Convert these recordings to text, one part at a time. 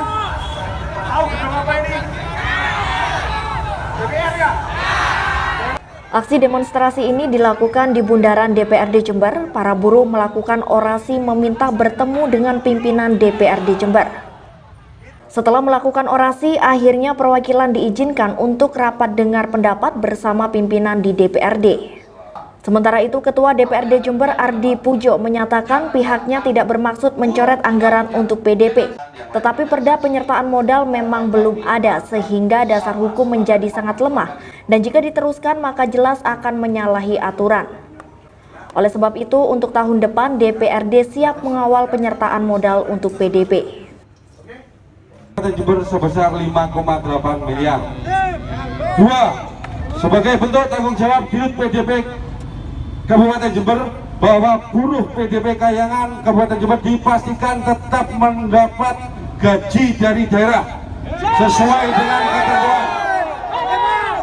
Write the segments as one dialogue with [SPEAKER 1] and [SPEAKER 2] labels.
[SPEAKER 1] Tahu gedung apa ini? DPR ya?
[SPEAKER 2] Aksi demonstrasi ini dilakukan di bundaran DPRD Jember. Para buruh melakukan orasi meminta bertemu dengan pimpinan DPRD Jember. Setelah melakukan orasi, akhirnya perwakilan diizinkan untuk rapat dengar pendapat bersama pimpinan di DPRD. Sementara itu, Ketua DPRD Jember Ardi Pujo menyatakan pihaknya tidak bermaksud mencoret anggaran untuk PDP. Tetapi perda penyertaan modal memang belum ada sehingga dasar hukum menjadi sangat lemah. Dan jika diteruskan maka jelas akan menyalahi aturan. Oleh sebab itu, untuk tahun depan DPRD siap mengawal penyertaan modal untuk PDP.
[SPEAKER 3] Jember sebesar 5,8 miliar. 2. Sebagai bentuk tanggung jawab Dirut PDP Kabupaten Jember bahwa buruh PDP Kayangan Kabupaten Jember dipastikan tetap mendapat gaji dari daerah sesuai dengan ketentuan.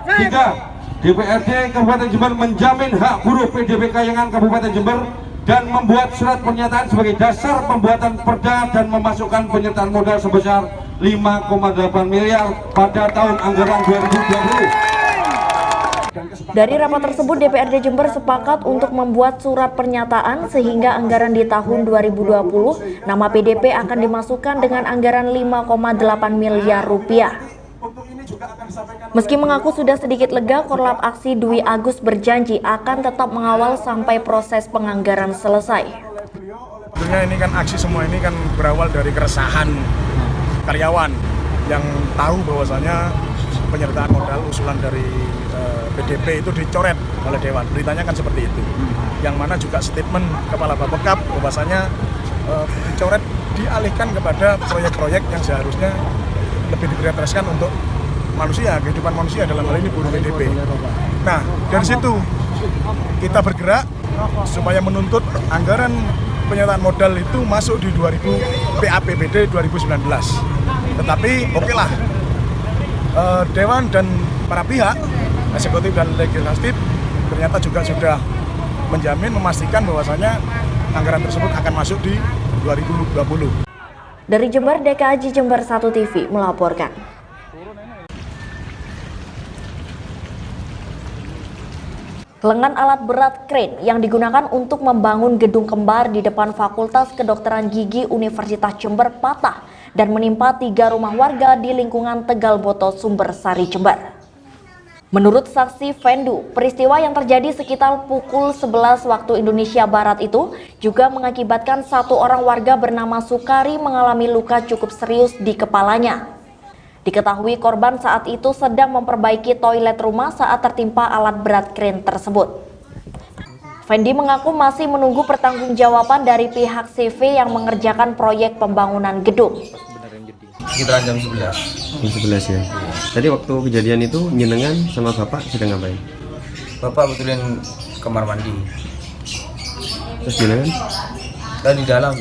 [SPEAKER 3] 3. DPRD Kabupaten Jember menjamin hak buruh PDP Kayangan Kabupaten Jember dan membuat surat pernyataan sebagai dasar pembuatan perda dan memasukkan penyertaan modal sebesar 5,8 miliar pada tahun anggaran 2020.
[SPEAKER 2] Dari rapat tersebut, DPRD Jember sepakat untuk membuat surat pernyataan sehingga anggaran di tahun 2020 nama PDP akan dimasukkan dengan anggaran 5,8 miliar rupiah. Meski mengaku sudah sedikit lega, Korlap Aksi Dwi Agus berjanji akan tetap mengawal sampai proses penganggaran selesai.
[SPEAKER 1] Tentunya ini kan aksi semua ini kan berawal dari keresahan karyawan yang tahu bahwasanya penyertaan modal usulan dari PDP itu dicoret oleh Dewan. Beritanya kan seperti itu. Yang mana juga statement Kepala Bapekap bahwasanya dicoret dialihkan kepada proyek-proyek yang seharusnya lebih diprioritaskan untuk manusia, kehidupan manusia, dalam hal ini buruh PDP. Nah, dari situ kita bergerak supaya menuntut anggaran penyertaan modal itu masuk di 2000 PAPBD 2019. Tetapi oke lah, Dewan dan para pihak eksekutif dan legislatif ternyata juga sudah menjamin, memastikan bahwasanya anggaran tersebut akan masuk di 2020.
[SPEAKER 2] Dari Jember, DKAJ Jember 1 TV melaporkan. Lengan alat berat crane yang digunakan untuk membangun gedung kembar di depan Fakultas Kedokteran Gigi Universitas Jember patah dan menimpa 3 rumah warga di lingkungan Tegal Boto, Sumbersari, Jember. Menurut saksi Vendu, peristiwa yang terjadi sekitar pukul 11 waktu Indonesia Barat itu juga mengakibatkan 1 orang warga bernama Sukari mengalami luka cukup serius di kepalanya. Diketahui korban saat itu sedang memperbaiki toilet rumah saat tertimpa alat berat kren tersebut. Fendi mengaku masih menunggu pertanggungjawaban dari pihak CV yang mengerjakan proyek pembangunan gedung.
[SPEAKER 4] Sekitaran jam 11.
[SPEAKER 5] Jam 11 ya. Tadi waktu kejadian itu jenengan sama bapak sedang ngapain?
[SPEAKER 4] Bapak betulin kamar mandi.
[SPEAKER 5] Terus jenengan?
[SPEAKER 4] Tadi di dalam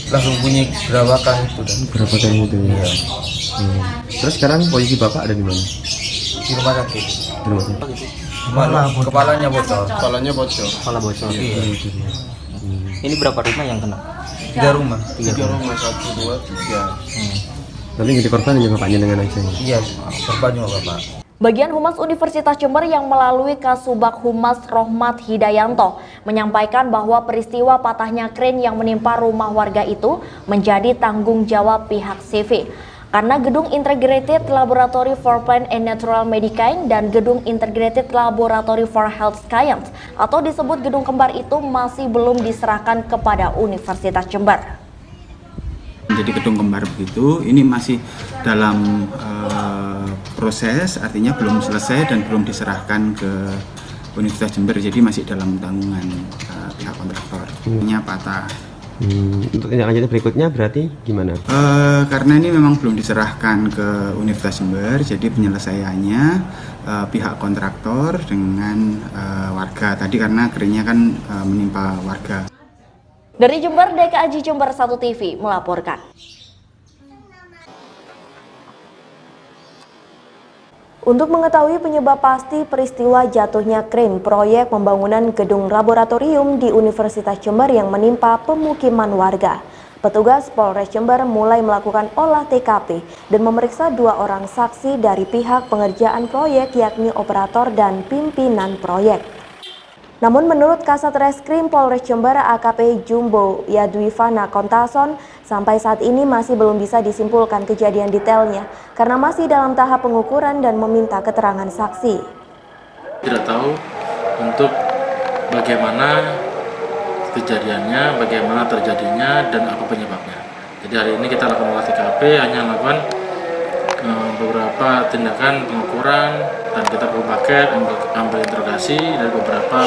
[SPEAKER 4] langsung bunyi gerawakan itu dan.
[SPEAKER 5] Gerawakan itu ya.
[SPEAKER 4] Iya.
[SPEAKER 5] Terus sekarang posisi bapak ada di mana?
[SPEAKER 4] Di rumah sakit.
[SPEAKER 5] Di rumah sakit.
[SPEAKER 4] Kepalanya bocor.
[SPEAKER 5] Kepalanya bocor. Kepala bocor.
[SPEAKER 4] Iya.
[SPEAKER 6] Ini berapa rumah yang kena?
[SPEAKER 4] 3 rumah.
[SPEAKER 5] 3 rumah, 1, 2, 3. Tapi jadi korban hanya bapaknya dengan aja.
[SPEAKER 4] Iya, korban cuma bapak.
[SPEAKER 2] Bagian Humas Universitas Jember yang melalui Kasubag Humas Rohmat Hidayanto menyampaikan bahwa peristiwa patahnya kren yang menimpa rumah warga itu menjadi tanggung jawab pihak CV. Karena gedung Integrated Laboratory for Plant and Natural Medicine dan gedung Integrated Laboratory for Health Science atau disebut gedung kembar itu masih belum diserahkan kepada Universitas Jember.
[SPEAKER 7] Jadi gedung kembar begitu, ini masih dalam proses, artinya belum selesai dan belum diserahkan ke Universitas Jember, jadi masih dalam tanggungan pihak kontraktor. Ini patah.
[SPEAKER 5] Untuk tindak lanjut berikutnya berarti gimana?
[SPEAKER 7] Karena ini memang belum diserahkan ke Universitas Jember, jadi penyelesaiannya pihak kontraktor dengan warga. Tadi karena kerennya kan menimpa warga.
[SPEAKER 2] Dari Jember, DKAJ Jember 1 TV melaporkan. Untuk mengetahui penyebab pasti peristiwa jatuhnya kren proyek pembangunan gedung laboratorium di Universitas Jember yang menimpa pemukiman warga, Petugas Polres Jember mulai melakukan olah TKP dan memeriksa 2 orang saksi dari pihak pengerjaan proyek, yakni operator dan pimpinan proyek. Namun menurut Kasat Reskrim Polres Jember AKP Jumbo Yadwivana Kontason, sampai saat ini masih belum bisa disimpulkan kejadian detailnya karena masih dalam tahap pengukuran dan meminta keterangan saksi.
[SPEAKER 8] Tidak tahu untuk bagaimana kejadiannya, bagaimana terjadinya, dan apa penyebabnya. Jadi hari ini kita lakukan olah TKP, hanya melakukan beberapa tindakan pengukuran, dan kita paket ambil interogasi dari beberapa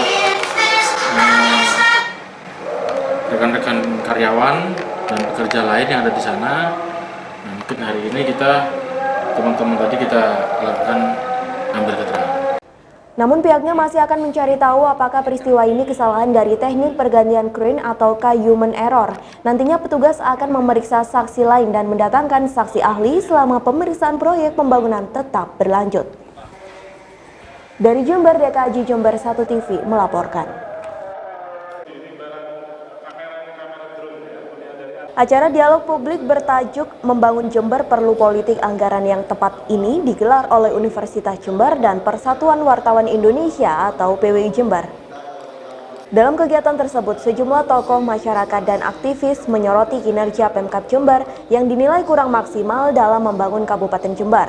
[SPEAKER 8] rekan-rekan karyawan dan pekerja lain yang ada di sana. Nah, mungkin hari ini teman-teman tadi kita lakukan ambil keterangan.
[SPEAKER 2] Namun pihaknya masih akan mencari tahu apakah peristiwa ini kesalahan dari teknik pergantian crane ataukah human error. Nantinya petugas akan memeriksa saksi lain dan mendatangkan saksi ahli selama pemeriksaan proyek pembangunan tetap berlanjut. Dari Jember, DKJ Jember 1 TV melaporkan. Acara dialog publik bertajuk Membangun Jember Perlu Politik Anggaran yang Tepat ini digelar oleh Universitas Jember dan Persatuan Wartawan Indonesia atau PWI Jember. Dalam kegiatan tersebut, sejumlah tokoh masyarakat dan aktivis menyoroti kinerja Pemkab Jember yang dinilai kurang maksimal dalam membangun Kabupaten Jember.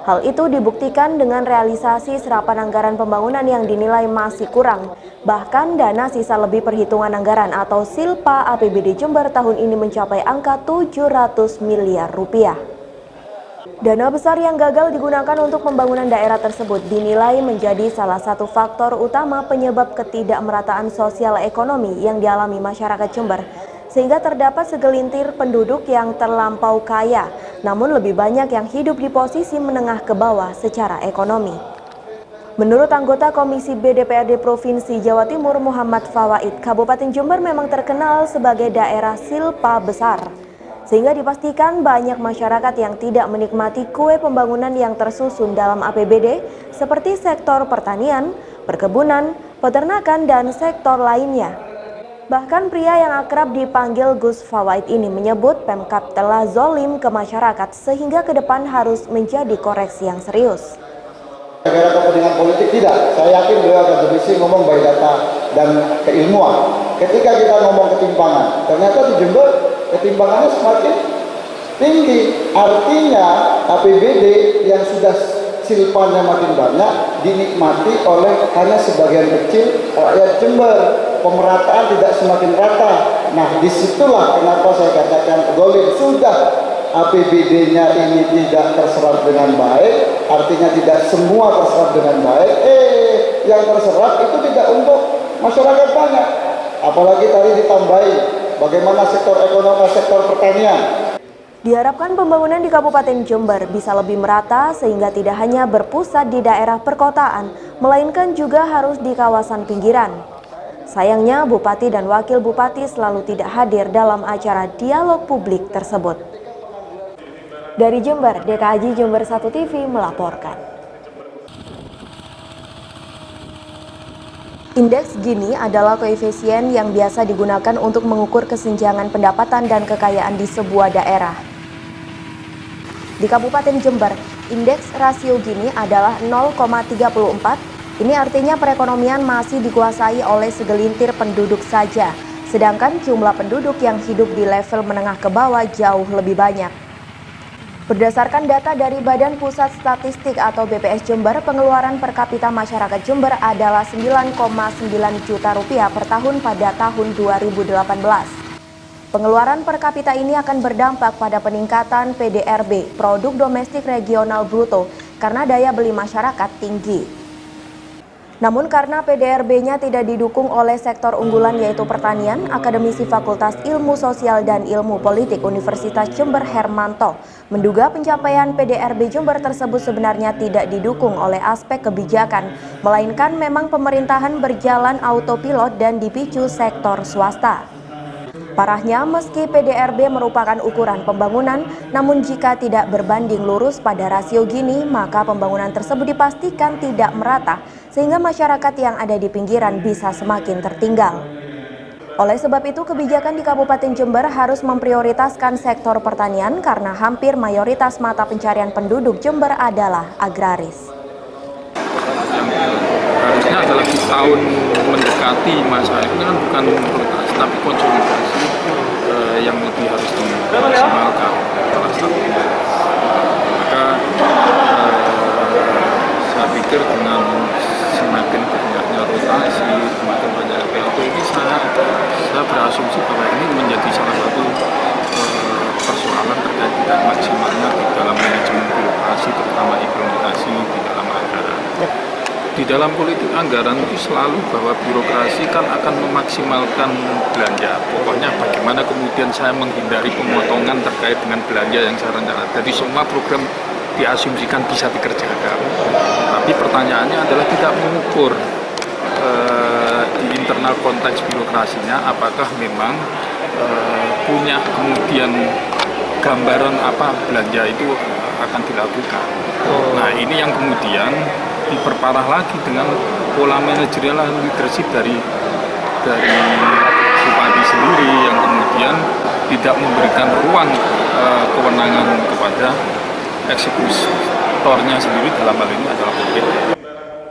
[SPEAKER 2] Hal itu dibuktikan dengan realisasi serapan anggaran pembangunan yang dinilai masih kurang. Bahkan dana sisa lebih perhitungan anggaran atau SILPA APBD Jember tahun ini mencapai angka 700 miliar rupiah. Dana besar yang gagal digunakan untuk pembangunan daerah tersebut dinilai menjadi salah satu faktor utama penyebab ketidakmerataan sosial ekonomi yang dialami masyarakat Jember, sehingga terdapat segelintir penduduk yang terlampau kaya, namun lebih banyak yang hidup di posisi menengah ke bawah secara ekonomi. Menurut anggota Komisi B DPRD Provinsi Jawa Timur Muhammad Fawaid, Kabupaten Jember memang terkenal sebagai daerah SILPA besar, sehingga dipastikan banyak masyarakat yang tidak menikmati kue pembangunan yang tersusun dalam APBD seperti sektor pertanian, perkebunan, peternakan, dan sektor lainnya. Bahkan pria yang akrab dipanggil Gus Fawaid ini menyebut Pemkab telah zolim ke masyarakat sehingga ke depan harus menjadi koreksi yang serius.
[SPEAKER 9] Negara kepentingan politik tidak, saya yakin beliau akademisi ngomong by data dan keilmuan. Ketika kita ngomong ketimpangan, ternyata di Jember ketimpangannya semakin tinggi. Artinya APBD yang sudah silpannya makin banyak dinikmati oleh hanya sebagian kecil rakyat Jember. Pemerataan tidak semakin rata. Nah, disitulah kenapa saya katakan zolim. Sudah APBD-nya ini tidak terserap dengan baik, artinya tidak semua terserap dengan baik. Yang terserap itu tidak untuk masyarakat banyak. Apalagi tadi ditambahi bagaimana sektor ekonomi, sektor pertanian.
[SPEAKER 2] Diharapkan pembangunan di Kabupaten Jember bisa lebih merata sehingga tidak hanya berpusat di daerah perkotaan, melainkan juga harus di kawasan pinggiran. Sayangnya Bupati dan Wakil Bupati selalu tidak hadir dalam acara dialog publik tersebut. Dari Jember, DKJ Jember 1 TV melaporkan. Indeks Gini adalah koefisien yang biasa digunakan untuk mengukur kesenjangan pendapatan dan kekayaan di sebuah daerah. Di Kabupaten Jember, indeks rasio Gini adalah 0,34. Ini artinya perekonomian masih dikuasai oleh segelintir penduduk saja, sedangkan jumlah penduduk yang hidup di level menengah ke bawah jauh lebih banyak. Berdasarkan data dari Badan Pusat Statistik atau BPS Jember, pengeluaran per kapita masyarakat Jember adalah 9,9 juta rupiah per tahun pada tahun 2018. Pengeluaran per kapita ini akan berdampak pada peningkatan PDRB, Produk Domestik Regional Bruto, karena daya beli masyarakat tinggi. Namun karena PDRB-nya tidak didukung oleh sektor unggulan yaitu pertanian, Akademisi Fakultas Ilmu Sosial dan Ilmu Politik Universitas Jember Hermanto menduga pencapaian PDRB Jember tersebut sebenarnya tidak didukung oleh aspek kebijakan, melainkan memang pemerintahan berjalan autopilot dan dipicu sektor swasta. Parahnya, meski PDRB merupakan ukuran pembangunan, namun jika tidak berbanding lurus pada rasio Gini, maka pembangunan tersebut dipastikan tidak merata, sehingga masyarakat yang ada di pinggiran bisa semakin tertinggal. Oleh sebab itu, kebijakan di Kabupaten Jember harus memprioritaskan sektor pertanian karena hampir mayoritas mata pencarian penduduk Jember adalah agraris.
[SPEAKER 10] Harusnya adalah di tahun mendekati masa ini kan bukan prioritas, tapi konsolidasi yang lebih harus dimaksimalkan salah satunya. Maka saya pikir dengan semakin banyaknya rotasi, semakin banyak PLT ini saya berasumsi bahwa ini menjadi salah satu persoalan terkait dengan maksimalnya di dalam manajemen birokrasi, terutama implementasi di dalam anggaran. Di dalam politik anggaran itu selalu bahwa birokrasi kan akan memaksimalkan belanja. Pokoknya bagaimana kemudian saya menghindari pemotongan terkait dengan belanja yang saya rencanakan. Jadi semua program diasumsikan bisa dikerjakan. Tapi pertanyaannya adalah tidak mengukur di internal konteks birokrasinya apakah memang punya kemudian gambaran apa belanja itu akan dilakukan. Nah ini yang kemudian diperparah lagi dengan pola manajerial leadership dari Bupati sendiri yang kemudian tidak memberikan ruang kewenangan kepada eksekutornya sendiri, dalam hal ini adalah Polri.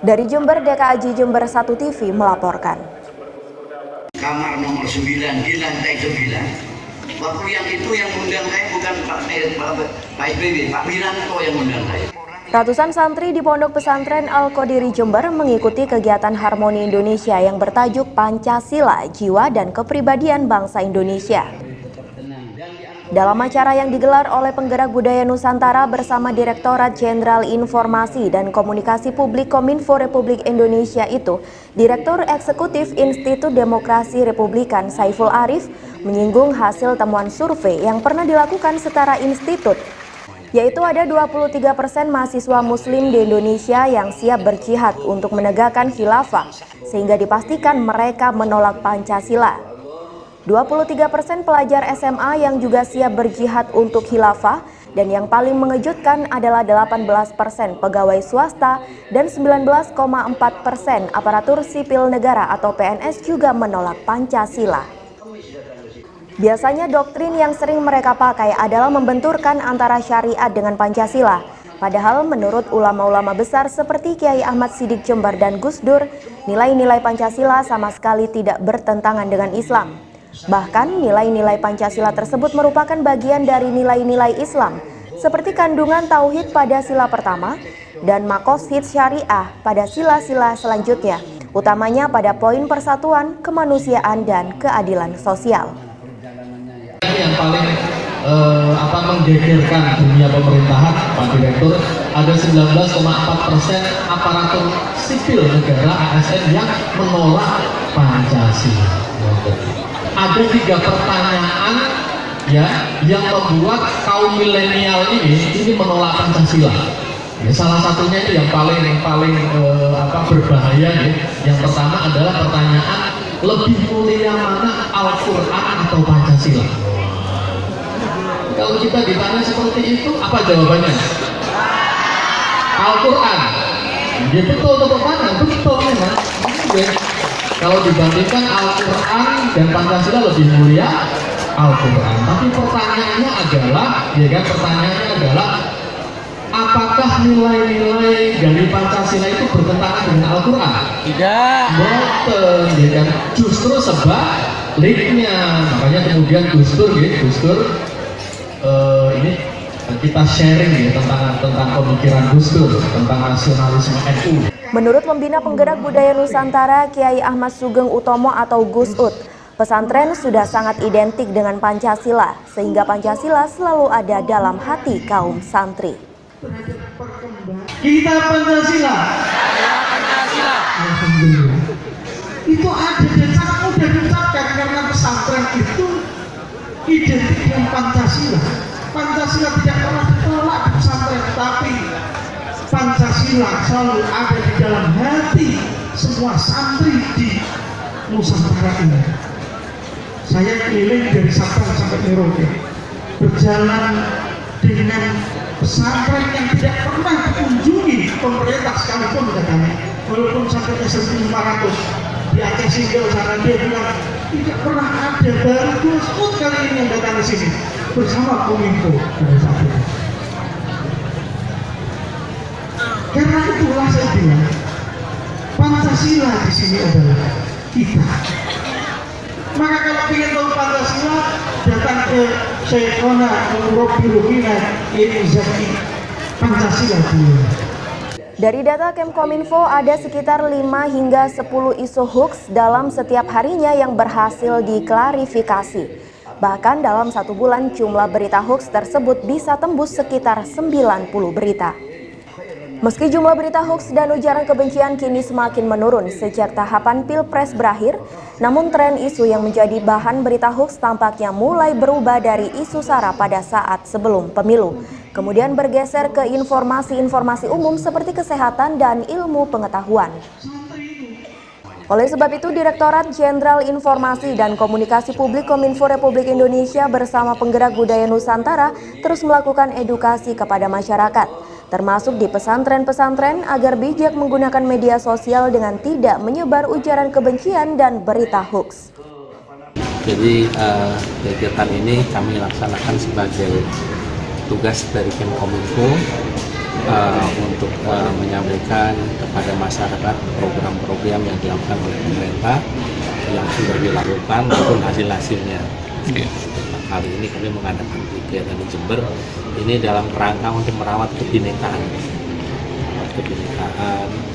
[SPEAKER 2] Dari Jember, DKAJ Jember 1 TV melaporkan.
[SPEAKER 11] Kamar nomor 9 di lantai 9. Waktu yang itu yang undang saya bukan Pak SBY, Pak Wiranto yang undang saya.
[SPEAKER 2] Ratusan santri di Pondok Pesantren Al-Qodiri Jember mengikuti kegiatan Harmoni Indonesia yang bertajuk Pancasila, Jiwa dan Kepribadian Bangsa Indonesia. Dalam acara yang digelar oleh penggerak budaya Nusantara bersama Direktorat Jenderal Informasi dan Komunikasi Publik Kominfo Republik Indonesia itu, Direktur Eksekutif Institut Demokrasi Republikan Saiful Arif menyinggung hasil temuan survei yang pernah dilakukan setara institut, yaitu ada 23% mahasiswa muslim di Indonesia yang siap berjihad untuk menegakkan khilafah, sehingga dipastikan mereka menolak Pancasila. 23% pelajar SMA yang juga siap berjihad untuk khilafah, dan yang paling mengejutkan adalah 18% pegawai swasta dan 19,4% aparatur sipil negara atau PNS juga menolak Pancasila. Biasanya doktrin yang sering mereka pakai adalah membenturkan antara syariat dengan Pancasila. Padahal menurut ulama-ulama besar seperti Kiai Ahmad Siddiq Jember dan Gus Dur, nilai-nilai Pancasila sama sekali tidak bertentangan dengan Islam. Bahkan nilai-nilai Pancasila tersebut merupakan bagian dari nilai-nilai Islam, seperti kandungan tauhid pada sila pertama dan makosid syariah pada sila-sila selanjutnya, utamanya pada poin persatuan, kemanusiaan, dan keadilan sosial.
[SPEAKER 12] Yang paling menggegerkan dunia pemerintahan, Pak Direktur, ada 19,4% aparatur sipil negara ASN yang menolak Pancasila. Ada 3 pertanyaan ya yang membuat kaum milenial ini menolak Pancasila. Ya, salah satunya itu yang paling berbahaya ya. Yang pertama adalah pertanyaan, lebih mulia mana Al-Quran atau Pancasila? Kalau kita ditanya seperti itu, apa jawabannya? Al-Quran. Ya betul tepuk tangan, betul memang. Kalau dibandingkan Al-Quran dan Pancasila lebih mulia Al-Quran. Tapi pertanyaannya adalah, apakah nilai-nilai dari Pancasila itu bertentangan dengan Al-Quran? Tidak. Betul, ya kan? Justru sebaliknya. Makanya kemudian Gus Dur ini kita sharing ya tentang pemikiran Gus Dur tentang nasionalisme NU.
[SPEAKER 2] Menurut pembina penggerak budaya Nusantara Kiai Ahmad Sugeng Utomo atau Gus Ud, pesantren sudah sangat identik dengan Pancasila, sehingga Pancasila selalu ada dalam hati kaum santri.
[SPEAKER 12] Kita Pancasila. Alhamdulillah. Itu ada dan sangat mudah diucapkan karena pesantren itu identik dengan Pancasila. Pancasila tidak pernah ditolak di pesantren, tapi Pancasila selalu ada di dalam hati semua santri di Nusantara ini. Saya keliling dari Sabang sampai Merauke, berjalan dengan pesantren yang tidak pernah dikunjungi pemerintah sekalipun katanya, walaupun sampai 1.500 di Aceh Singgau sana dia bilang Tidak pernah ada, baru 2 spot kali ini yang datang ke sini bersama Kominfo pada saat itu. Karena itulah saya bilang Pancasila di sini adalah kita. Maka kalau ingin tahu Pancasila, datang ke Syekhona Murobiruhina ini Zaki Pancasila dulu.
[SPEAKER 2] Dari data Kemkominfo, ada sekitar 5 hingga 10 isu hoax dalam setiap harinya yang berhasil diklarifikasi. Bahkan dalam 1 bulan, jumlah berita hoax tersebut bisa tembus sekitar 90 berita. Meski jumlah berita hoax dan ujaran kebencian kini semakin menurun sejak tahapan Pilpres berakhir, namun tren isu yang menjadi bahan berita hoax tampaknya mulai berubah dari isu SARA pada saat sebelum pemilu, kemudian bergeser ke informasi-informasi umum seperti kesehatan dan ilmu pengetahuan. Oleh sebab itu, Direktorat Jenderal Informasi dan Komunikasi Publik Kominfo Republik Indonesia bersama penggerak budaya Nusantara terus melakukan edukasi kepada masyarakat, termasuk di pesantren-pesantren agar bijak menggunakan media sosial dengan tidak menyebar ujaran kebencian dan berita hoax.
[SPEAKER 13] Jadi kegiatan ini kami laksanakan sebagai tugas dari Kemkominfo untuk menyampaikan kepada masyarakat program-program yang dilakukan oleh pemerintah yang sudah dilakukan maupun hasil-hasilnya. Kali ini kami mengadakan kegiatan di Jember ini dalam kerangka untuk merawat kebinekaan.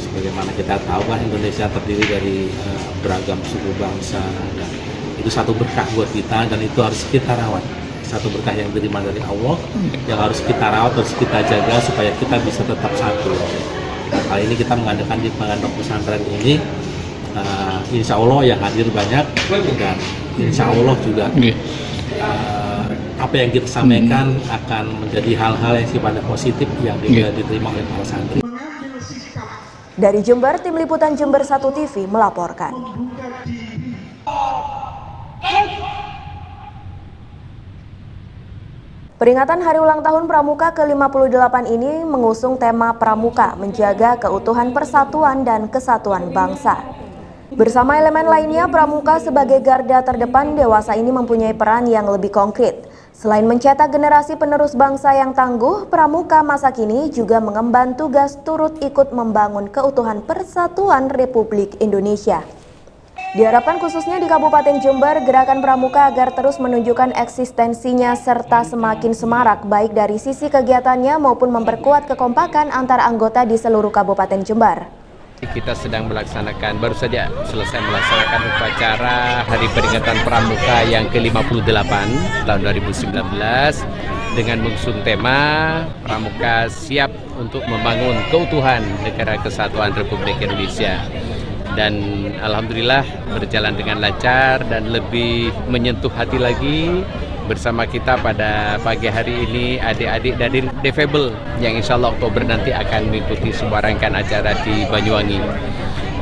[SPEAKER 13] Sebagaimana kita tahu kan Indonesia terdiri dari beragam suku bangsa, dan itu satu berkah buat kita dan itu harus kita rawat. Satu berkah yang diterima dari Allah yang harus kita rawat, harus kita jaga supaya kita bisa tetap satu. Nah, kali ini kita mengadakan di pondok pesantren ini, insya Allah yang hadir banyak dan insya Allah juga apa yang kita sampaikan akan menjadi hal-hal yang sifatnya positif yang diterima oleh para santri.
[SPEAKER 2] Dari Jember, Tim Liputan Jember 1 TV melaporkan. Peringatan Hari Ulang Tahun Pramuka ke-58 ini mengusung tema Pramuka menjaga keutuhan persatuan dan kesatuan bangsa. Bersama elemen lainnya, Pramuka sebagai garda terdepan dewasa ini mempunyai peran yang lebih konkret. Selain mencetak generasi penerus bangsa yang tangguh, Pramuka masa kini juga mengemban tugas turut ikut membangun keutuhan persatuan Republik Indonesia. Diharapkan khususnya di Kabupaten Jember, gerakan Pramuka agar terus menunjukkan eksistensinya serta semakin semarak baik dari sisi kegiatannya maupun memperkuat kekompakan antar anggota di seluruh Kabupaten Jember.
[SPEAKER 14] Kita sedang melaksanakan, baru saja selesai melaksanakan upacara Hari Peringatan Pramuka yang ke-58 tahun 2019 dengan mengusung tema Pramuka siap untuk membangun keutuhan Negara Kesatuan Republik Indonesia. Dan alhamdulillah berjalan dengan lancar dan lebih menyentuh hati lagi. Bersama kita pada pagi hari ini adik-adik dari Defable yang insya Allah Oktober nanti akan mengikuti sebuah rangkaian acara di Banyuwangi.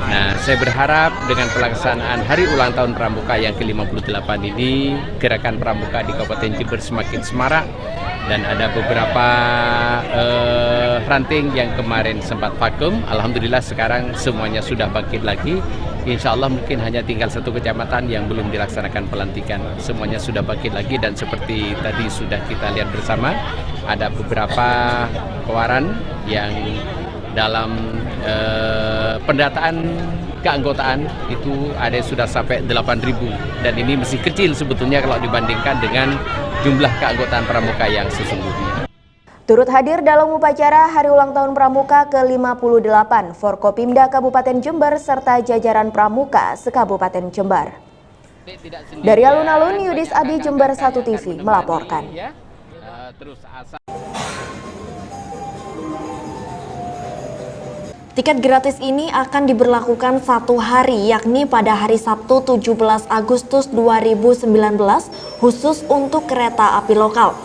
[SPEAKER 14] Nah, saya berharap dengan pelaksanaan Hari Ulang Tahun Pramuka yang ke-58 ini, gerakan Pramuka di Kabupaten Jember semakin semarak dan ada beberapa ranting yang kemarin sempat vakum. Alhamdulillah sekarang semuanya sudah bangkit lagi. Insya Allah mungkin hanya tinggal 1 kecamatan yang belum dilaksanakan pelantikan. Semuanya sudah bangkit lagi dan seperti tadi sudah kita lihat bersama, ada beberapa kawaran yang dalam pendataan keanggotaan itu ada yang sudah sampai 8.000 dan ini masih kecil sebetulnya kalau dibandingkan dengan jumlah keanggotaan Pramuka yang sesungguhnya.
[SPEAKER 2] Turut hadir dalam upacara Hari Ulang Tahun Pramuka ke-58 Forkopimda Kabupaten Jember serta jajaran Pramuka se-Kabupaten Jember. Dari alun-alun, Yudis Abi, Jember 1 TV melaporkan. Tiket gratis ini akan diberlakukan 1 hari, yakni pada hari Sabtu 17 Agustus 2019 khusus untuk kereta api lokal.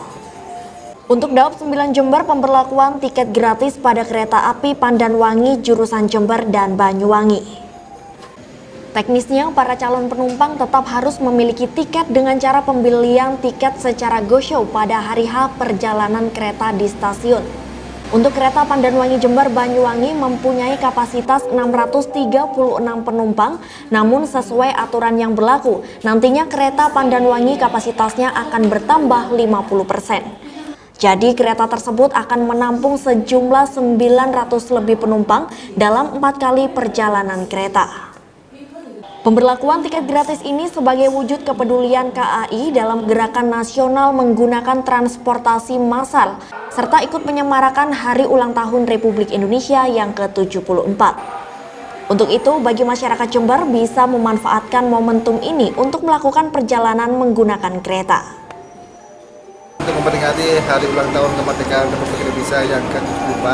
[SPEAKER 2] Untuk Daob 9 Jember, pemberlakuan tiket gratis pada kereta api Pandanwangi jurusan Jember dan Banyuwangi. Teknisnya, para calon penumpang tetap harus memiliki tiket dengan cara pembelian tiket secara go-show pada hari H perjalanan kereta di stasiun. Untuk kereta Pandanwangi Jember Banyuwangi mempunyai kapasitas 636 penumpang, namun sesuai aturan yang berlaku, nantinya kereta Pandanwangi kapasitasnya akan bertambah 50%. Jadi kereta tersebut akan menampung sejumlah 900 lebih penumpang dalam 4 kali perjalanan kereta. Pemberlakuan tiket gratis ini sebagai wujud kepedulian KAI dalam gerakan nasional menggunakan transportasi massal, serta ikut menyemarakan Hari Ulang Tahun Republik Indonesia yang ke-74. Untuk itu, bagi masyarakat Jember bisa memanfaatkan momentum ini untuk melakukan perjalanan menggunakan kereta.
[SPEAKER 15] Untuk memperingati Hari Ulang Tahun Kemerdekaan Republik Indonesia yang ke-74,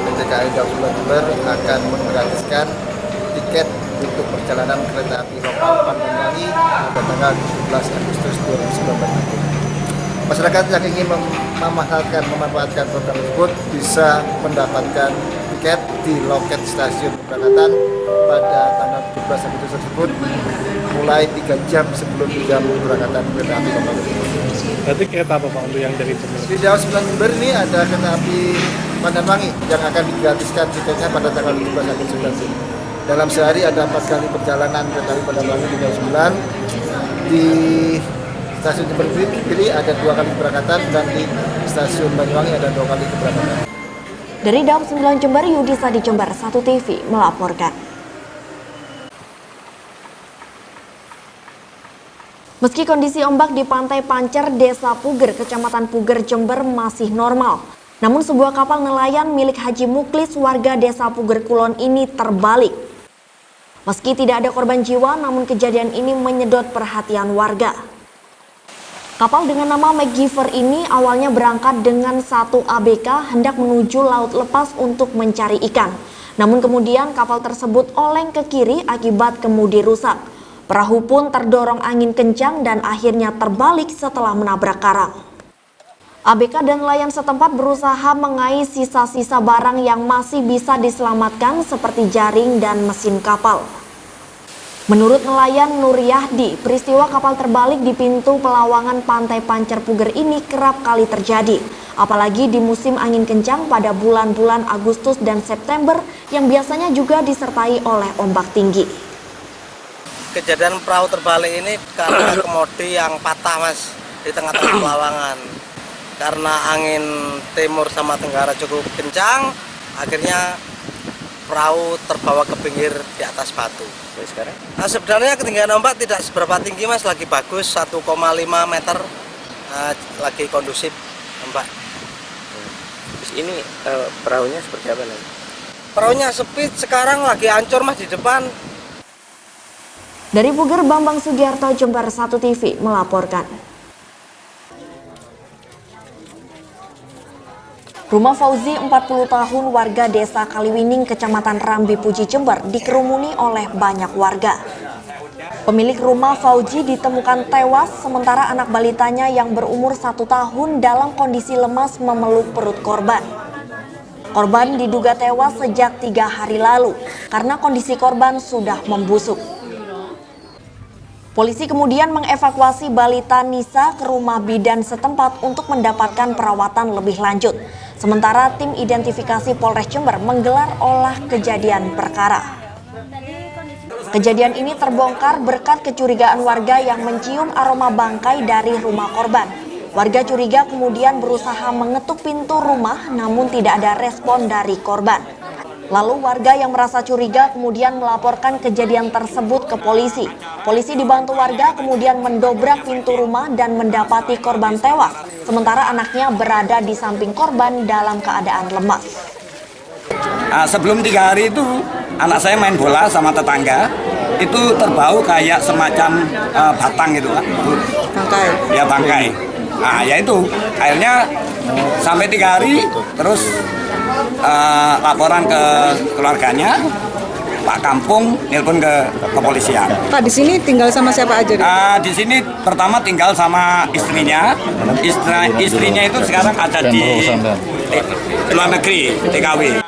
[SPEAKER 15] PT KAI Daob 9 Jember akan menggratiskan tiket untuk perjalanan kereta api lokal Pandanwangi pada tanggal 17 Agustus 2019 nanti. Masyarakat yang ingin memanfaatkan program tersebut bisa mendapatkan tiket di loket stasiun keberangkatan pada tanggal 17 Agustus tersebut mulai 3 jam sebelum jam keberangkatan kereta api lokal tersebut.
[SPEAKER 16] Berarti kereta apa Pak untuk yang dari Jember?
[SPEAKER 15] Di Daob 9 Jember ini ada kereta api Pandanwangi yang akan digratiskan tiketnya pada tanggal 17 Agustus nanti. Dalam sehari ada 4 kali perjalanan kereta api Pandanwangi di Daob 9. Di stasiun Jember sendiri ada 2 kali keberangkatan dan di stasiun Banyuwangi ada 2 kali keberangkatan.
[SPEAKER 2] Dari Daob 9 Jember, Yudisa di Jember 1 TV melaporkan. Meski kondisi ombak di Pantai Pancer, Desa Puger, Kecamatan Puger, Jember masih normal, namun sebuah kapal nelayan milik Haji Muklis warga Desa Puger Kulon ini terbalik. Meski tidak ada korban jiwa, namun kejadian ini menyedot perhatian warga. Kapal dengan nama MacGyver ini awalnya berangkat dengan 1 ABK hendak menuju laut lepas untuk mencari ikan. Namun kemudian kapal tersebut oleng ke kiri akibat kemudi rusak. Perahu pun terdorong angin kencang dan akhirnya terbalik setelah menabrak karang. ABK dan nelayan setempat berusaha mengais sisa-sisa barang yang masih bisa diselamatkan seperti jaring dan mesin kapal. Menurut nelayan Nur Yahdi, peristiwa kapal terbalik di pintu pelawangan Pantai Pancer Puger ini kerap kali terjadi, apalagi di musim angin kencang pada bulan-bulan Agustus dan September yang biasanya juga disertai oleh ombak tinggi.
[SPEAKER 17] Kejadian perahu terbalik ini karena kemudi yang patah Mas di tengah-tengah pelawangan. Karena angin timur sama tenggara cukup kencang, akhirnya perahu terbawa ke pinggir di atas batu. Sekarang? Nah, sebenarnya ketinggian ombak tidak seberapa tinggi Mas, lagi bagus 1,5 meter, lagi kondusif ombak.
[SPEAKER 6] Terus ini perahunya seperti apa nih?
[SPEAKER 17] Perahunya sepi, sekarang lagi hancur Mas di depan.
[SPEAKER 2] Dari Puger, Bambang Sugiarto, Jember 1 TV melaporkan. Rumah Fauzi, 40 tahun, warga Desa Kaliwining, Kecamatan Rambi Puji, Jember, dikerumuni oleh banyak warga. Pemilik rumah Fauzi ditemukan tewas, sementara anak balitanya yang berumur 1 tahun dalam kondisi lemas memeluk perut korban. Korban diduga tewas sejak 3 hari lalu, karena kondisi korban sudah membusuk. Polisi kemudian mengevakuasi balita Nisa ke rumah bidan setempat untuk mendapatkan perawatan lebih lanjut. Sementara tim identifikasi Polres Jember menggelar olah kejadian perkara. Kejadian ini terbongkar berkat kecurigaan warga yang mencium aroma bangkai dari rumah korban. Warga curiga kemudian berusaha mengetuk pintu rumah namun tidak ada respon dari korban. Lalu warga yang merasa curiga kemudian melaporkan kejadian tersebut ke polisi. Polisi dibantu warga kemudian mendobrak pintu rumah dan mendapati korban tewas, sementara anaknya berada di samping korban dalam keadaan lemas.
[SPEAKER 18] Sebelum 3 hari itu anak saya main bola sama tetangga, itu terbau kayak semacam batang gitu kan. Bangkai? Ya bangkai. Nah ya itu, akhirnya sampai 3 hari terus laporan ke keluarganya, Pak Kampung nelpon ke kepolisian.
[SPEAKER 19] Pak, di sini tinggal sama siapa aja?
[SPEAKER 18] Di sini pertama tinggal sama istrinya. Istrinya itu sekarang ada di luar negeri, TKW.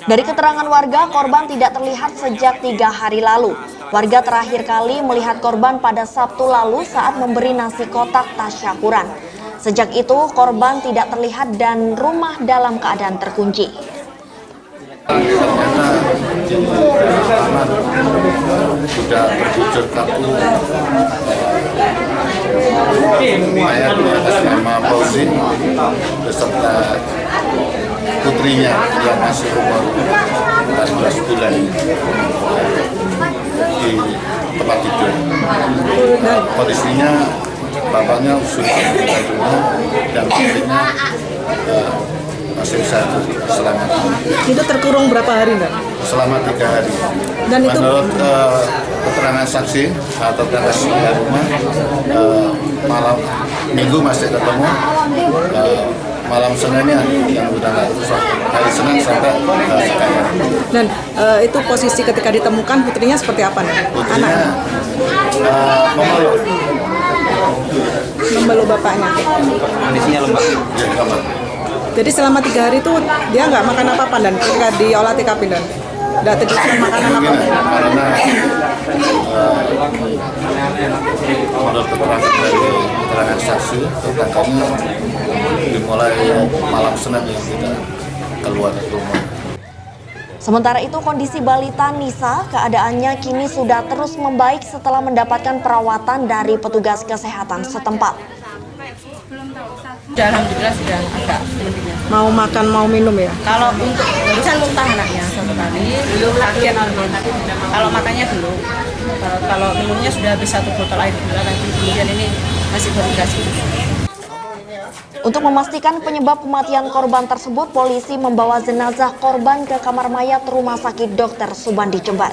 [SPEAKER 2] Dari keterangan warga, korban tidak terlihat sejak 3 hari lalu. Warga terakhir kali melihat korban pada Sabtu lalu saat memberi nasi kotak tasyakuran. Sejak itu, korban tidak terlihat dan rumah dalam keadaan terkunci.
[SPEAKER 20] Sudah terwujud satu mayat di atas nama Fauzi beserta putrinya yang masih umur 14 bulan di tempat tidur. Kondisinya bapaknya sudah meninggal dunia dan putrinya masih bisa diselamatkan.
[SPEAKER 19] Itu terkurung berapa hari, Mbak?
[SPEAKER 20] Selama 3 hari.
[SPEAKER 19] Dan itu
[SPEAKER 20] menurut keterangan saksi atau teras rumah, malam Minggu masih ketemu, malam Seninnya yang udah nggak terus hari Senin sampai sekarang.
[SPEAKER 19] Dan itu posisi ketika ditemukan putrinya seperti apa, nih?
[SPEAKER 20] Putrinya
[SPEAKER 19] memeluk bapaknya.
[SPEAKER 20] Kondisinya lemah. Ya, lemah.
[SPEAKER 19] Jadi selama 3 hari itu dia nggak makan apa-apa dan ketika diolah TKP dan nggak terjadi makanan apa?
[SPEAKER 20] Karena menurut keterangan saksi tersangkanya dimulai malam Senin yang tidak keluar rumah.
[SPEAKER 2] Sementara itu, kondisi balita Nisa keadaannya kini sudah terus membaik setelah mendapatkan perawatan dari petugas kesehatan setempat.
[SPEAKER 21] Alhamdulillah sudah agak mendingan.
[SPEAKER 19] Mau makan, mau minum ya?
[SPEAKER 21] Kalau untuk barusan muntah anaknya 1 kali, belum sakit. Kalau makannya belum. Kalau minumnya sudah habis 1 botol air gula tadi. Kemudian ini masih baru dikasih.
[SPEAKER 2] Untuk memastikan penyebab kematian korban tersebut, polisi membawa jenazah korban ke kamar mayat Rumah Sakit Dr. Subandi Jember.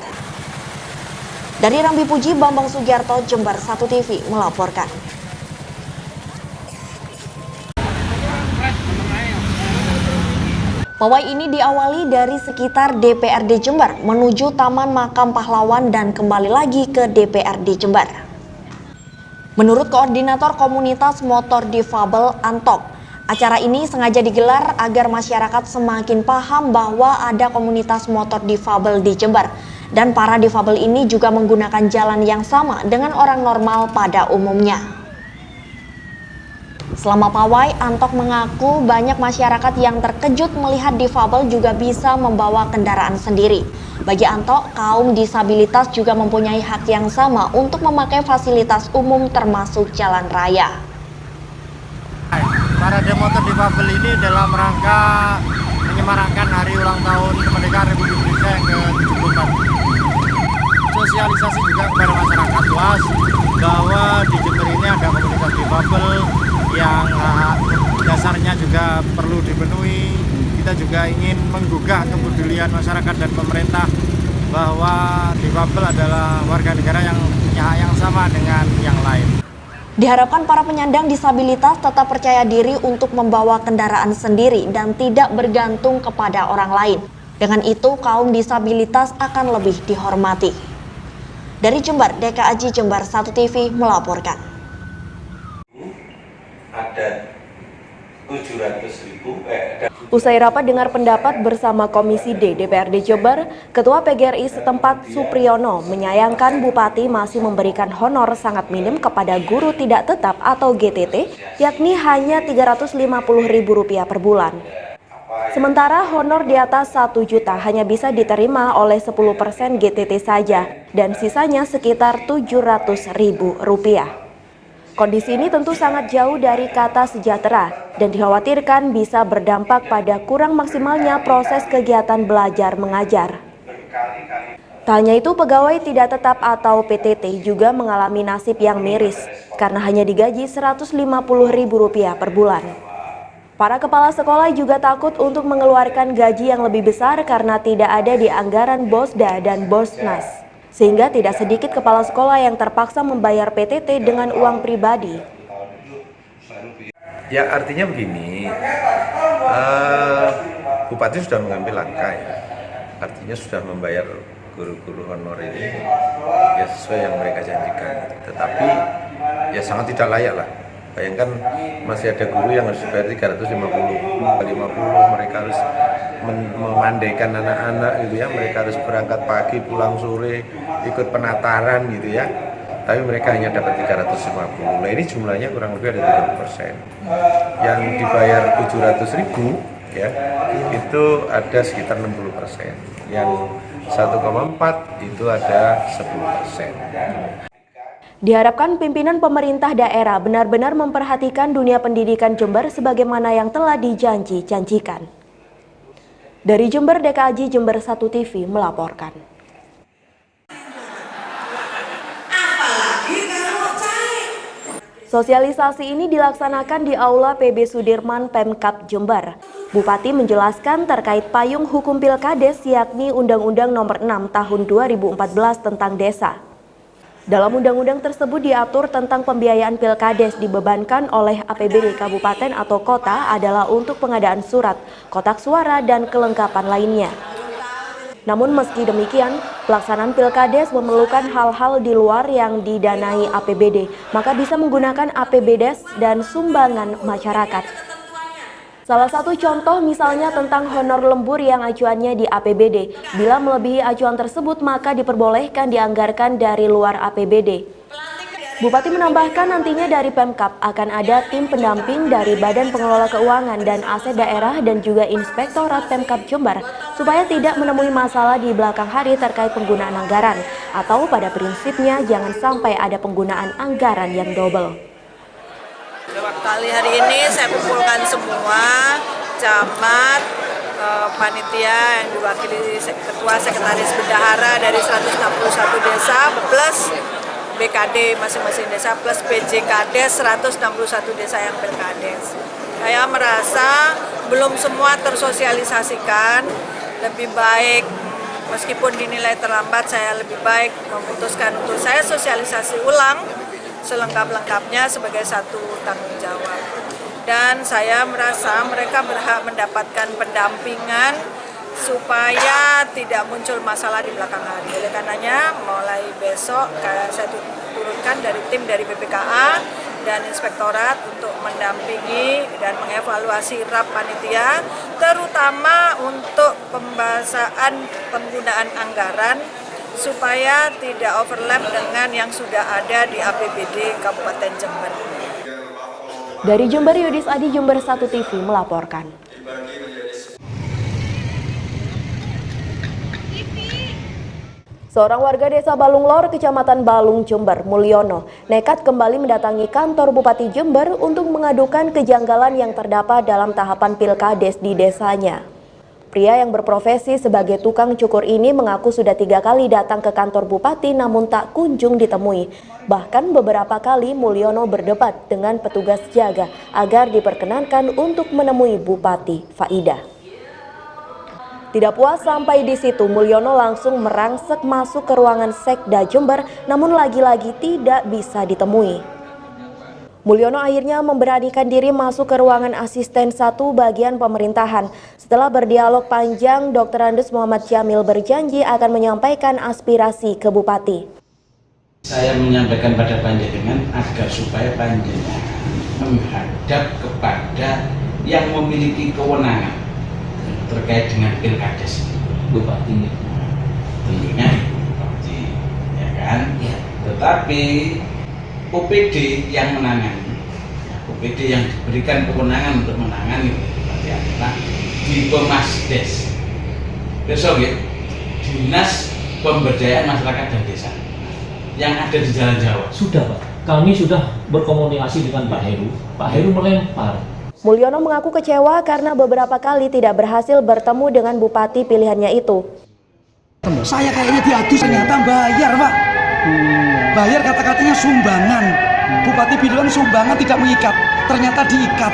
[SPEAKER 2] Dari Rambi Puji, Bambang Sugiarto, Jember 1 TV melaporkan. Pawai ini diawali dari sekitar DPRD Jember menuju Taman Makam Pahlawan dan kembali lagi ke DPRD Jember. Menurut Koordinator Komunitas Motor Difabel Antok, acara ini sengaja digelar agar masyarakat semakin paham bahwa ada komunitas motor difabel di Jember dan para difabel ini juga menggunakan jalan yang sama dengan orang normal pada umumnya. Selama pawai, Antok mengaku banyak masyarakat yang terkejut melihat difabel juga bisa membawa kendaraan sendiri. Bagi Antok, kaum disabilitas juga mempunyai hak yang sama untuk memakai fasilitas umum termasuk jalan raya.
[SPEAKER 22] Parade motor difabel ini dalam rangka menyemarakan hari ulang tahun kemerdekaan Republik Indonesia yang ke-74. Sosialisasi juga kepada masyarakat luas bahwa di Jember ini ada komunitas difabel yang dasarnya juga perlu dipenuhi. Kita juga ingin menggugah kepedulian masyarakat dan pemerintah bahwa difabel adalah warga negara yang punya hak yang sama dengan yang lain.
[SPEAKER 2] Diharapkan para penyandang disabilitas tetap percaya diri untuk membawa kendaraan sendiri dan tidak bergantung kepada orang lain. Dengan itu, kaum disabilitas akan lebih dihormati. Dari Jember, DKAJ Jember 1 TV melaporkan.
[SPEAKER 23] Ada 700.000
[SPEAKER 24] Usai rapat dengar pendapat bersama Komisi D DPRD Jember, Ketua PGRI setempat Supriyono menyayangkan Bupati masih memberikan honor sangat minim kepada guru tidak tetap atau GTT, yakni hanya Rp350.000 per bulan. Sementara honor di atas 1 juta hanya bisa diterima oleh 10% GTT saja dan sisanya sekitar Rp700.000. Kondisi ini tentu sangat jauh dari kata sejahtera dan dikhawatirkan bisa berdampak pada kurang maksimalnya proses kegiatan belajar mengajar. Tak hanya itu, pegawai tidak tetap atau PTT juga mengalami nasib yang miris karena hanya digaji Rp150.000 per bulan. Para kepala sekolah juga takut untuk mengeluarkan gaji yang lebih besar karena tidak ada di anggaran Bosda dan Bosnas. Sehingga tidak sedikit kepala sekolah yang terpaksa membayar PTT dengan uang pribadi.
[SPEAKER 23] Ya artinya begini, Bupati sudah mengambil langkah ya, artinya sudah membayar guru-guru honor ini ya sesuai yang mereka janjikan. Tetapi ya sangat tidak layak lah Bayangkan masih ada guru yang harus dibayar 350, mereka harus memandaikan anak-anak gitu ya, mereka harus berangkat pagi, pulang sore, ikut penataran gitu ya. Tapi mereka hanya dapat 350. Nah ini jumlahnya kurang lebih ada 30%. Yang dibayar 700.000 ya, itu ada sekitar 60%. Yang 1,4 itu ada 10%.
[SPEAKER 24] Diharapkan pimpinan pemerintah daerah benar-benar memperhatikan dunia pendidikan Jember sebagaimana yang telah dijanjikan. Dari Jember, DKAJ Jember 1 TV melaporkan. Sosialisasi ini dilaksanakan di Aula PB Sudirman Pemkab Jember. Bupati menjelaskan terkait payung hukum Pilkades yakni Undang-Undang Nomor 6 Tahun 2014 tentang Desa. Dalam undang-undang tersebut diatur tentang pembiayaan Pilkades dibebankan oleh APBD kabupaten atau kota adalah untuk pengadaan surat, kotak suara, dan kelengkapan lainnya. Namun meski demikian, pelaksanaan Pilkades memerlukan hal-hal di luar yang didanai APBD, maka bisa menggunakan APBDes dan sumbangan masyarakat. Salah satu contoh misalnya tentang honor lembur yang acuannya di APBD. Bila melebihi acuan tersebut maka diperbolehkan dianggarkan dari luar APBD. Bupati menambahkan nantinya dari Pemkab akan ada tim pendamping dari Badan Pengelola Keuangan dan Aset Daerah dan juga Inspektorat Pemkab Jember supaya tidak menemui masalah di belakang hari terkait penggunaan anggaran atau pada prinsipnya jangan sampai ada penggunaan anggaran yang double.
[SPEAKER 1] Kali hari ini saya kumpulkan semua camat, panitia yang diwakili ketua sekretaris bendahara dari 161 desa plus BKD masing-masing desa plus PJKdes 161 desa yang Pilkades. Saya merasa belum semua tersosialisasikan, lebih baik meskipun dinilai terlambat saya lebih baik memutuskan untuk saya sosialisasi ulang selengkap-lengkapnya sebagai satu tanggung jawab. Dan saya merasa mereka berhak mendapatkan pendampingan supaya tidak muncul masalah di belakang hari. Oleh karenanya mulai besok saya turunkan dari tim dari BPKA dan Inspektorat untuk mendampingi dan mengevaluasi RAP panitia, terutama untuk pembahasan penggunaan anggaran supaya tidak overlap dengan yang sudah ada di APBD Kabupaten Jember.
[SPEAKER 24] Dari Jember, Yudis Adi, Jember 1 TV melaporkan. Seorang warga desa Balung Lor, Kecamatan Balung, Jember, Mulyono, nekat kembali mendatangi kantor Bupati Jember untuk mengadukan kejanggalan yang terdapat dalam tahapan Pilkades di desanya. Pria yang berprofesi sebagai tukang cukur ini mengaku sudah 3 kali datang ke kantor Bupati namun tak kunjung ditemui. Bahkan beberapa kali Mulyono berdebat dengan petugas jaga agar diperkenankan untuk menemui Bupati Faidah. Tidak puas sampai di situ, Mulyono langsung merangsek masuk ke ruangan Sekda Jember namun lagi-lagi tidak bisa ditemui. Mulyono akhirnya memberanikan diri masuk ke ruangan asisten 1 bagian pemerintahan. Setelah berdialog panjang, Dr. Andes Muhammad Jamil berjanji akan menyampaikan aspirasi ke Bupati.
[SPEAKER 3] Saya menyampaikan pada panjenengan agar supaya panjenengan menghadap kepada yang memiliki kewenangan terkait dengan Pilkades, Bupati. Tentunya Bupati, ya kan? Ya. Tetapi OPD yang menangani, OPD yang diberikan kewenangan untuk menangani berarti adalah di Pemasdes. Besok ya, Dinas Pemberdayaan Masyarakat dan Desa yang ada di Jalan Jawa.
[SPEAKER 4] Sudah Pak, kami sudah berkomunikasi dengan Pak Heru. Pak Heru melempar.
[SPEAKER 24] Mulyono mengaku kecewa karena beberapa kali tidak berhasil bertemu dengan Bupati pilihannya itu.
[SPEAKER 5] Saya kayaknya diadu ternyata bayar Pak. Bayar kata-katanya sumbangan. Bupati bilang sumbangan tidak mengikat, ternyata diikat.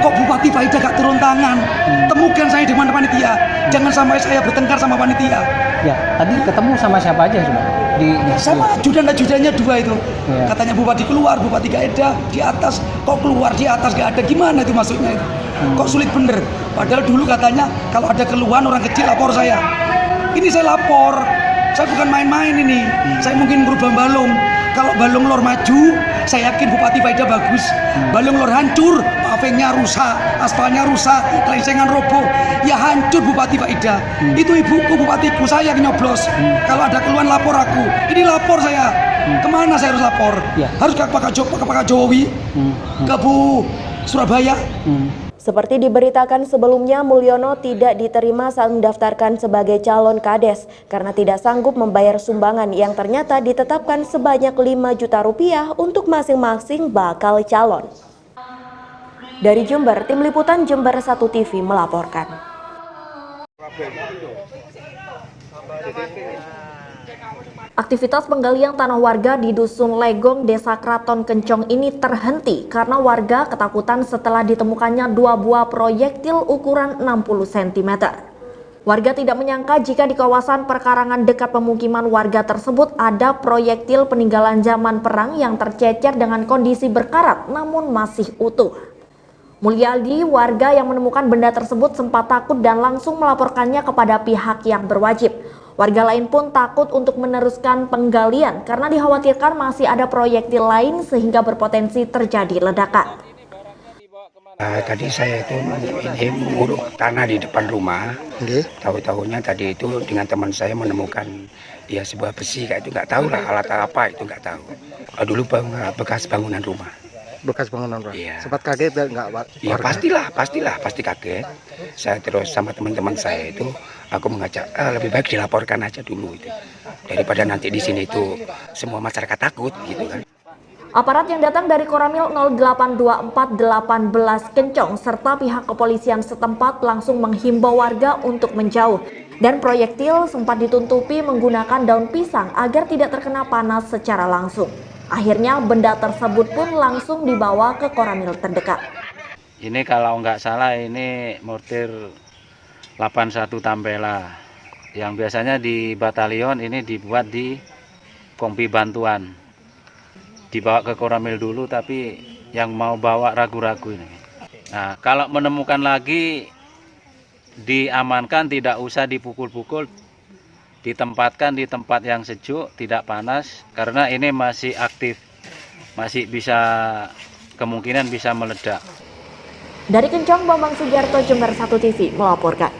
[SPEAKER 5] Kok Bupati Faidah gak turun tangan? Temukan saya di mana panitia. Jangan sampai saya bertengkar sama panitia.
[SPEAKER 25] Ya, tadi ketemu sama siapa aja Pak?
[SPEAKER 5] Sama ajudannya 2 itu. Ya. Katanya Bupati keluar, Bupati gak ada di atas. Kok keluar di atas gak ada? Gimana itu maksudnya itu? Kok sulit bener? Padahal dulu katanya kalau ada keluhan orang kecil lapor saya. Ini saya lapor. Saya bukan main-main ini. Saya mungkin merubah Balung. Kalau Balung Lor maju, Saya yakin Bupati Faida bagus. Balung Lor hancur, pavingnya rusak, aspalnya rusak, kelencengan roboh. Ya hancur Bupati Faida. Itu ibuku, bupatiku, saya yang nyoblos. Kalau ada keluhan lapor aku. Ini lapor saya. Kemana saya harus lapor? Harus ke Pak Jokowi, ke Bu Surabaya.
[SPEAKER 24] Seperti diberitakan sebelumnya, Mulyono tidak diterima saat mendaftarkan sebagai calon Kades karena tidak sanggup membayar sumbangan yang ternyata ditetapkan sebanyak 5 juta rupiah untuk masing-masing bakal calon. Dari Jember, Tim Liputan Jember 1 TV melaporkan. Aktivitas penggalian tanah warga di Dusun Legong, Desa Kraton Kencong ini terhenti karena warga ketakutan setelah ditemukannya 2 buah proyektil ukuran 60 cm. Warga tidak menyangka jika di kawasan perkarangan dekat pemukiman warga tersebut ada proyektil peninggalan zaman perang yang tercecer dengan kondisi berkarat namun masih utuh. Mulyadi, warga yang menemukan benda tersebut sempat takut dan langsung melaporkannya kepada pihak yang berwajib. Warga lain pun takut untuk meneruskan penggalian karena dikhawatirkan masih ada proyektil lain sehingga berpotensi terjadi ledakan.
[SPEAKER 7] Tadi saya itu ini menguruk tanah di depan rumah. Tahu-tahunya tadi itu dengan teman saya menemukan ya sebuah besi kayak itu, nggak tahu lah alat apa itu, nggak tahu. Dulu bekas bangunan rumah.
[SPEAKER 8] Bekas bangunan rumah.
[SPEAKER 7] Iya.
[SPEAKER 8] Sempat kaget nggak, Pak?
[SPEAKER 7] Ya pasti kaget. Saya terus sama teman-teman saya itu, aku mengajak lebih baik dilaporkan aja dulu itu, daripada nanti di sini itu semua masyarakat takut gitu kan.
[SPEAKER 2] Aparat yang datang dari Koramil 082418 Kencong serta pihak kepolisian setempat langsung menghimbau warga untuk menjauh. Dan proyektil sempat dituntupi menggunakan daun pisang agar tidak terkena panas secara langsung. Akhirnya benda tersebut pun langsung dibawa ke Koramil terdekat.
[SPEAKER 9] Ini kalau nggak salah ini mortir 81 Tambela. Yang biasanya di batalion ini dibuat di kompi bantuan. Dibawa ke Koramil dulu tapi yang mau bawa ragu-ragu ini. Nah, kalau menemukan lagi diamankan, tidak usah dipukul-pukul. Ditempatkan di tempat yang sejuk, tidak panas, karena ini masih aktif, masih bisa kemungkinan bisa meledak.
[SPEAKER 2] Dari Kencong, Bambang Sugiarto, Jember 1 TV melaporkan.